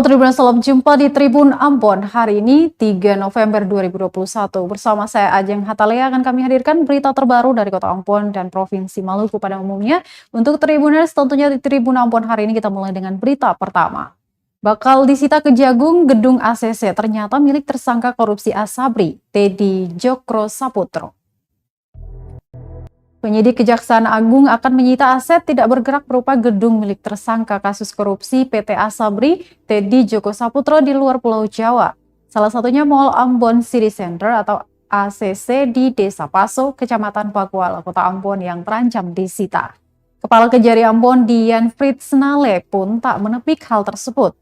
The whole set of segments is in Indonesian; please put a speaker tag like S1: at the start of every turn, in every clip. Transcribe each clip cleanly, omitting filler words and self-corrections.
S1: Halo Tribun, salam jumpa di Tribun Ambon. Hari ini 3 November 2021. Bersama saya Ajeng Hatalea akan kami hadirkan berita terbaru dari Kota Ambon dan Provinsi Maluku pada umumnya. Untuk Tribuners tentunya di Tribun Ambon hari ini kita mulai dengan berita pertama. Bakal disita Kejagung gedung ACC ternyata milik tersangka korupsi Asabri, Teddy Jokro Saputro. Penyidik Kejaksaan Agung akan menyita aset tidak bergerak berupa gedung milik tersangka kasus korupsi PT Asabri, Teddy Joko Saputro di luar Pulau Jawa. Salah satunya Mall Ambon City Center atau ACC di Desa Paso, Kecamatan Pakuala, Kota Ambon yang terancam disita. Kepala Kejari Ambon Dian Fritsnale pun tak menepik hal tersebut.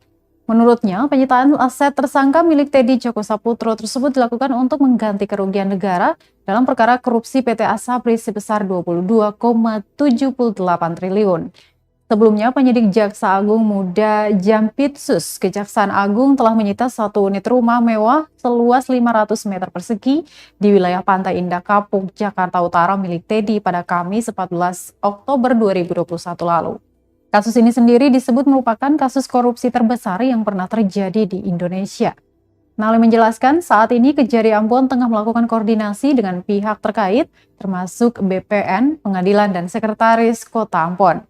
S1: Menurutnya, penyitaan aset tersangka milik Teddy Joko Saputro tersebut dilakukan untuk mengganti kerugian negara dalam perkara korupsi PT Asabri sebesar 22,78 triliun. Sebelumnya, penyidik Jaksa Agung Muda Jampitsus Kejaksaan Agung telah menyita satu unit rumah mewah seluas 500 meter persegi di wilayah Pantai Indah Kapuk, Jakarta Utara milik Teddy pada Kamis 14 Oktober 2021 lalu. Kasus ini sendiri disebut merupakan kasus korupsi terbesar yang pernah terjadi di Indonesia. Nale menjelaskan saat ini Kejari Ambon tengah melakukan koordinasi dengan pihak terkait, termasuk BPN, Pengadilan, dan Sekretaris Kota Ambon.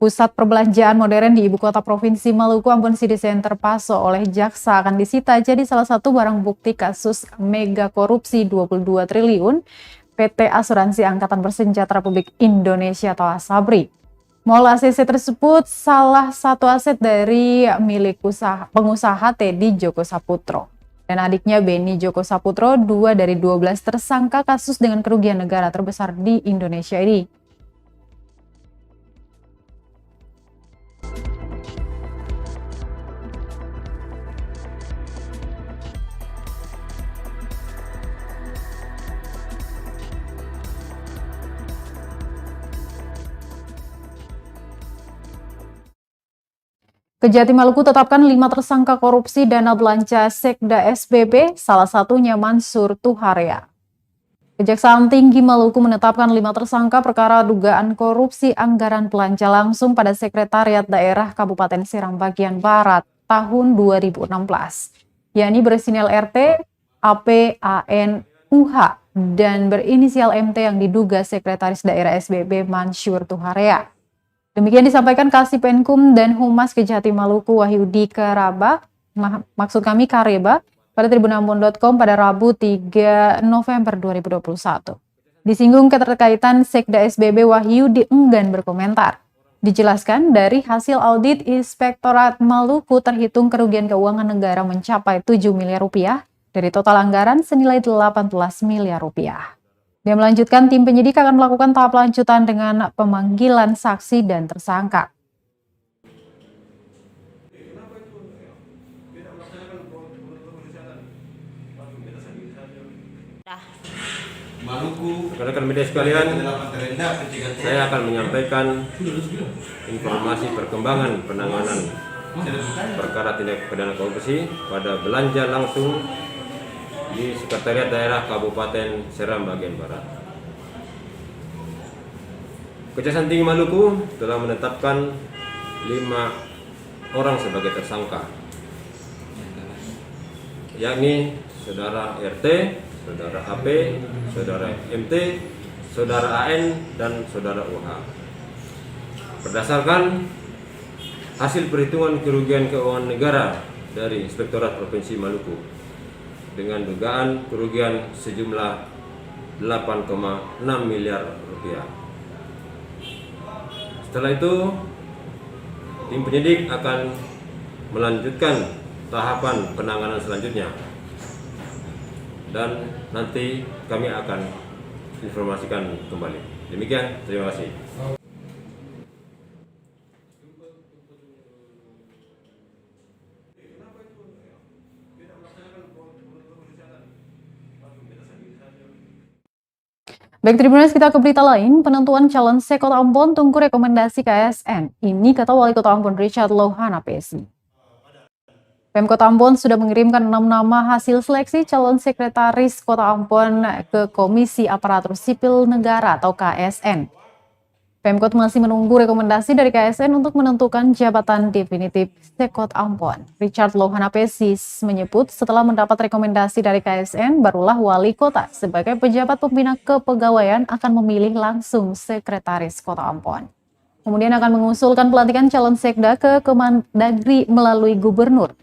S1: Pusat perbelanjaan modern di Ibu Kota Provinsi Maluku, Ambon City Center Paso oleh Jaksa akan disita jadi salah satu barang bukti kasus mega korupsi 22 triliun PT Asuransi Angkatan Bersenjata Republik Indonesia atau Asabri. Mall ACC tersebut salah satu aset dari milik pengusaha Teddy Joko Saputro dan adiknya Beni Joko Saputro, 2 dari 12 tersangka kasus dengan kerugian negara terbesar di Indonesia ini. Kejati Maluku tetapkan 5 tersangka korupsi dana belanja Sekda SBB, salah satunya Mansur Tuharia. Kejaksaan Tinggi Maluku menetapkan 5 tersangka perkara dugaan korupsi anggaran belanja langsung pada Sekretariat Daerah Kabupaten Seram Bagian Barat tahun 2016, yakni berinisial RT, AP, AN, UH, dan berinisial MT yang diduga Sekretaris Daerah SBB Mansur Tuharia. Demikian disampaikan Kasipenkum dan Humas Kejati Maluku Wahyudi Kareba, Kareba, pada tribunambon.com pada Rabu 3 November 2021. Disinggung keterkaitan Sekda SBB, Wahyudi enggan berkomentar. Dijelaskan dari hasil audit Inspektorat Maluku terhitung kerugian keuangan negara mencapai 7 miliar rupiah dari total anggaran senilai 18 miliar rupiah. Dia melanjutkan tim penyidik akan melakukan tahap lanjutan dengan pemanggilan saksi dan tersangka.
S2: Maluku, rekan-rekan media sekalian, saya akan menyampaikan informasi perkembangan penanganan perkara tindak pidana korupsi pada belanja langsung di Sekretariat Daerah Kabupaten Seram Bagian Barat. Kejaksaan Tinggi Maluku telah menetapkan 5 orang sebagai tersangka, yakni Saudara RT, Saudara AP, Saudara MT, Saudara AN, dan Saudara UH. Berdasarkan hasil perhitungan kerugian keuangan negara dari Inspektorat Provinsi Maluku dengan dugaan kerugian sejumlah 8,6 miliar rupiah. Setelah itu, tim penyidik akan melanjutkan tahapan penanganan selanjutnya dan nanti kami akan informasikan kembali. Demikian, terima kasih.
S1: Baik Tribuners, kita ke berita lain. Penentuan calon Sekota Ambon tunggu rekomendasi KSN. Ini kata Wali Kota Ambon Richard Lohana PC. Pemkot Ambon sudah mengirimkan 6 nama hasil seleksi calon sekretaris Kota Ambon ke Komisi Aparatur Sipil Negara atau KSN. Pemkot masih menunggu rekomendasi dari KSN untuk menentukan jabatan definitif Sekot Ambon. Richard Lohanapesis menyebut setelah mendapat rekomendasi dari KSN, barulah wali kota sebagai pejabat pembina kepegawaian akan memilih langsung sekretaris Kota Ambon. Kemudian akan mengusulkan pelantikan calon sekda ke Kemendagri melalui gubernur.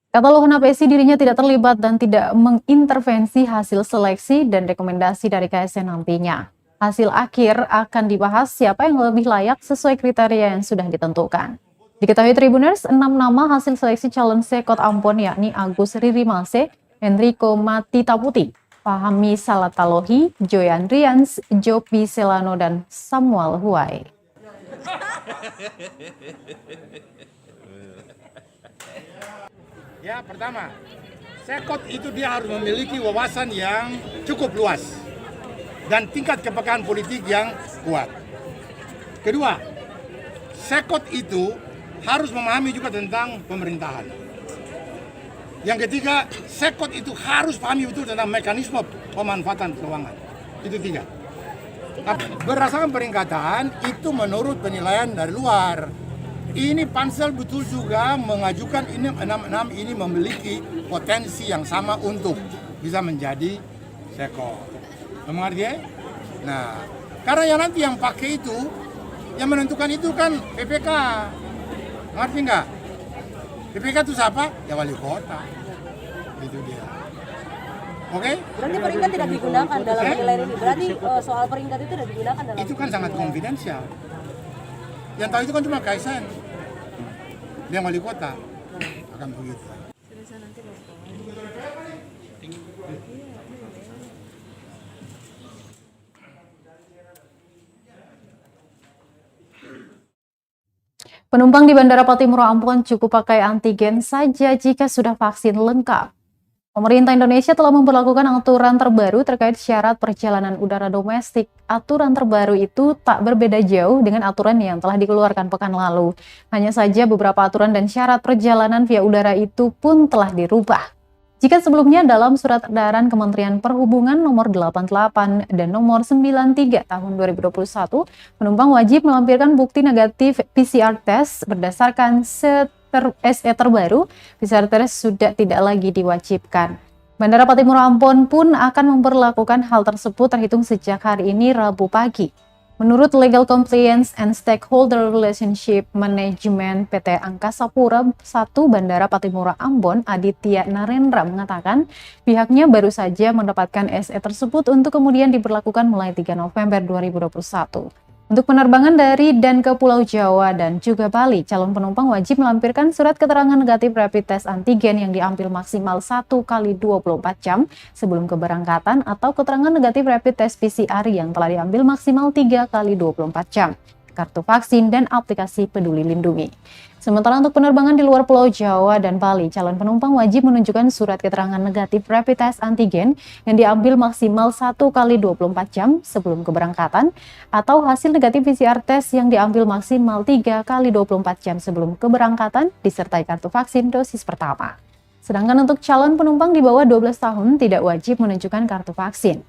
S1: Kata Lohanapesis, dirinya tidak terlibat dan tidak mengintervensi hasil seleksi dan rekomendasi dari KSN nantinya. Hasil akhir akan dibahas siapa yang lebih layak sesuai kriteria yang sudah ditentukan. Diketahui Tribuners, 6 nama hasil seleksi calon Sekot Ambon yakni Agus Ririmase, Enrico Matitaputi, Fahmi Salatalohi, Joyan Rians, Jopi Selano, dan Samuel Huai.
S3: Ya, pertama, Sekot itu dia harus memiliki wawasan yang cukup luas dan tingkat kepekaan politik yang kuat. Kedua, Sekot itu harus memahami juga tentang pemerintahan. Yang ketiga, Sekot itu harus pahami betul tentang mekanisme pemanfaatan keuangan. Itu 3. Berdasarkan peringkatan, itu menurut penilaian dari luar. Ini pansel betul juga mengajukan ini 6 ini memiliki potensi yang sama untuk bisa menjadi Sekot. Mengerti ya? Nah, karena yang nanti yang pakai itu, yang menentukan itu kan PPK. Ngerti nggak? PPK itu siapa? Ya wali kota. Itu dia. Oke?
S4: Berarti peringkat tidak digunakan dalam penilaian ini. Berarti soal peringkat itu tidak digunakan dalam.
S3: Itu kan sangat konfidensial. Yang tahu itu kan cuma KSN. Dia wali kota. Akan begitu.
S1: Penumpang di Bandara Patimura Ambon cukup pakai antigen saja jika sudah vaksin lengkap. Pemerintah Indonesia telah memperlakukan aturan terbaru terkait syarat perjalanan udara domestik. Aturan terbaru itu tak berbeda jauh dengan aturan yang telah dikeluarkan pekan lalu. Hanya saja beberapa aturan dan syarat perjalanan via udara itu pun telah dirubah. Jika sebelumnya dalam Surat Edaran Kementerian Perhubungan nomor 88 dan nomor 93 tahun 2021, penumpang wajib melampirkan bukti negatif PCR test berdasarkan SE terbaru, PCR test sudah tidak lagi diwajibkan. Bandara Patimura Ambon pun akan memperlakukan hal tersebut terhitung sejak hari ini Rabu pagi. Menurut Legal Compliance and Stakeholder Relationship Management PT Angkasa Pura I Bandara Patimura Ambon, Aditya Narendra mengatakan pihaknya baru saja mendapatkan SE tersebut untuk kemudian diberlakukan mulai 3 November 2021. Untuk penerbangan dari dan ke Pulau Jawa dan juga Bali, calon penumpang wajib melampirkan surat keterangan negatif rapid test antigen yang diambil maksimal 1 kali 24 jam sebelum keberangkatan atau keterangan negatif rapid test PCR yang telah diambil maksimal 3 kali 24 jam, kartu vaksin, dan aplikasi Peduli Lindungi. Sementara untuk penerbangan di luar Pulau Jawa dan Bali, calon penumpang wajib menunjukkan surat keterangan negatif rapid test antigen yang diambil maksimal 1 kali 24 jam sebelum keberangkatan atau hasil negatif PCR test yang diambil maksimal 3 kali 24 jam sebelum keberangkatan disertai kartu vaksin dosis pertama. Sedangkan untuk calon penumpang di bawah 12 tahun tidak wajib menunjukkan kartu vaksin.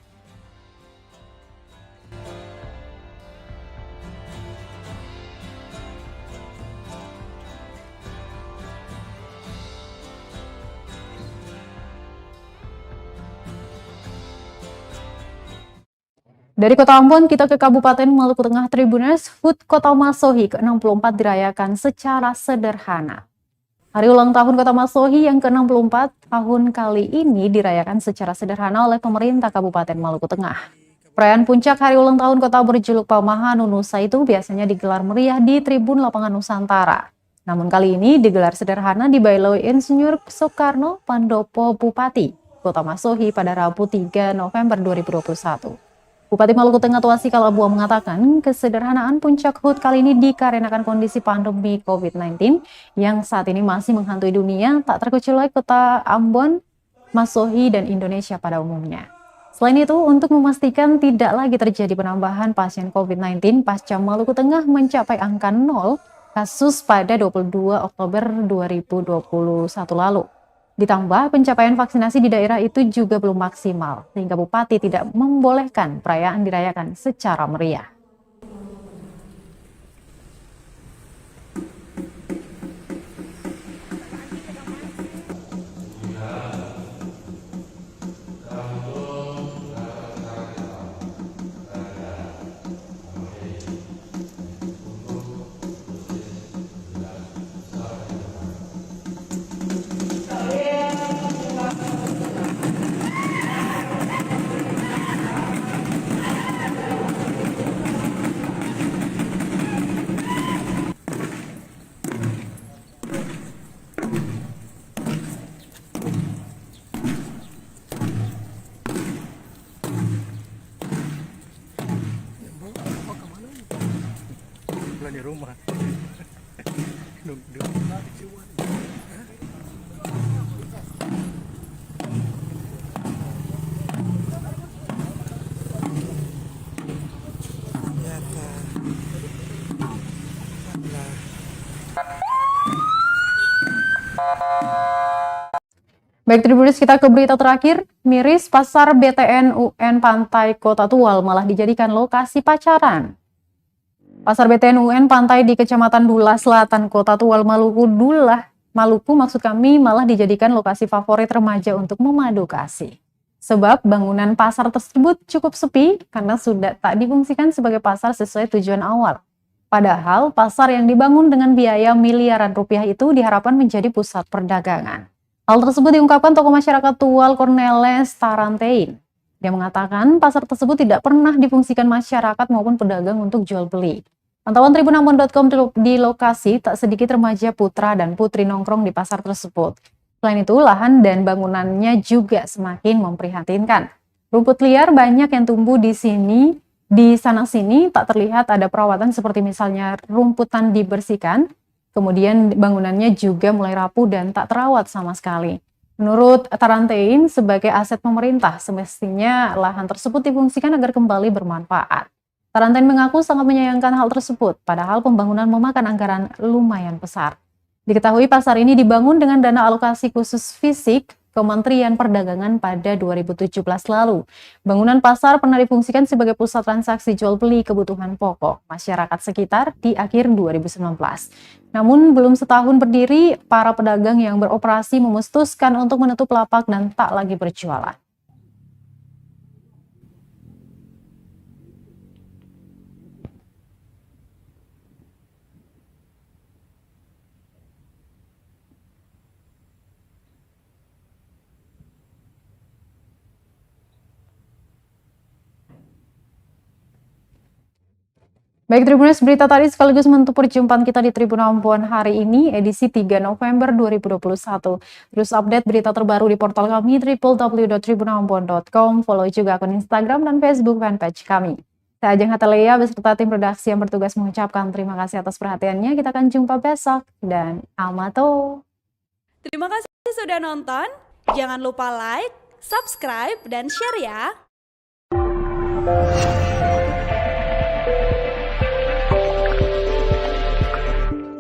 S1: Dari Kota Ambon, kita ke Kabupaten Maluku Tengah. Tribuners, HUT Kota Masohi ke-64 dirayakan secara sederhana. Hari ulang tahun Kota Masohi yang ke-64 tahun kali ini dirayakan secara sederhana oleh pemerintah Kabupaten Maluku Tengah. Perayaan puncak hari ulang tahun kota berjuluk Pamaha Nunusa itu biasanya digelar meriah di Tribun Lapangan Nusantara. Namun kali ini digelar sederhana di Balai Insinyur Soekarno Pandopo Bupati Kota Masohi pada Rabu 3 November 2021. Bupati Maluku Tengah Tuasi Kalabuah mengatakan kesederhanaan puncak HUT kali ini dikarenakan kondisi pandemi COVID-19 yang saat ini masih menghantui dunia, tak terkecuali Kota Ambon, Masohi, dan Indonesia pada umumnya. Selain itu, untuk memastikan tidak lagi terjadi penambahan pasien COVID-19 pasca Maluku Tengah mencapai angka 0 kasus pada 22 Oktober 2021 lalu. Ditambah pencapaian vaksinasi di daerah itu juga belum maksimal, sehingga Bupati tidak membolehkan perayaan dirayakan secara meriah.
S3: di rumah.
S1: Baik, Tribuners, kita ke berita terakhir. Miris, pasar BTN UN Pantai Kota Tual malah dijadikan lokasi pacaran. Pasar BTN UN Pantai di Kecamatan Dula Selatan, Kota Tual, Maluku malah dijadikan lokasi favorit remaja untuk memadu kasih. Sebab bangunan pasar tersebut cukup sepi karena sudah tak difungsikan sebagai pasar sesuai tujuan awal. Padahal pasar yang dibangun dengan biaya miliaran rupiah itu diharapkan menjadi pusat perdagangan. Hal tersebut diungkapkan tokoh masyarakat Tual Corneles Tarantein. Dia mengatakan pasar tersebut tidak pernah difungsikan masyarakat maupun pedagang untuk jual beli. Pantauan tribunambon.com di lokasi, tak sedikit remaja putra dan putri nongkrong di pasar tersebut. Selain itu, lahan dan bangunannya juga semakin memprihatinkan. Rumput liar banyak yang tumbuh di sini, di sana-sini tak terlihat ada perawatan seperti misalnya rumputan dibersihkan. Kemudian bangunannya juga mulai rapuh dan tak terawat sama sekali. Menurut Tarantein, sebagai aset pemerintah, semestinya lahan tersebut difungsikan agar kembali bermanfaat. Tarantein mengaku sangat menyayangkan hal tersebut, padahal pembangunan memakan anggaran lumayan besar. Diketahui pasar ini dibangun dengan dana alokasi khusus fisik Kementerian Perdagangan pada 2017 lalu. Bangunan pasar pernah difungsikan sebagai pusat transaksi jual beli kebutuhan pokok masyarakat sekitar di akhir 2019. Namun belum setahun berdiri, para pedagang yang beroperasi memutuskan untuk menutup lapak dan tak lagi berjualan. Baik, Tribuners, berita tadi sekaligus menutup perjumpaan kita di Tribun Ambon hari ini, edisi 3 November 2021. Terus update berita terbaru di portal kami, www.tribunambon.com. Follow juga akun Instagram dan Facebook fanpage kami. Saya Ajeng Hatalea beserta tim redaksi yang bertugas mengucapkan terima kasih atas perhatiannya. Kita akan jumpa besok, dan Amato.
S5: Terima kasih sudah nonton. Jangan lupa like, subscribe, dan share ya.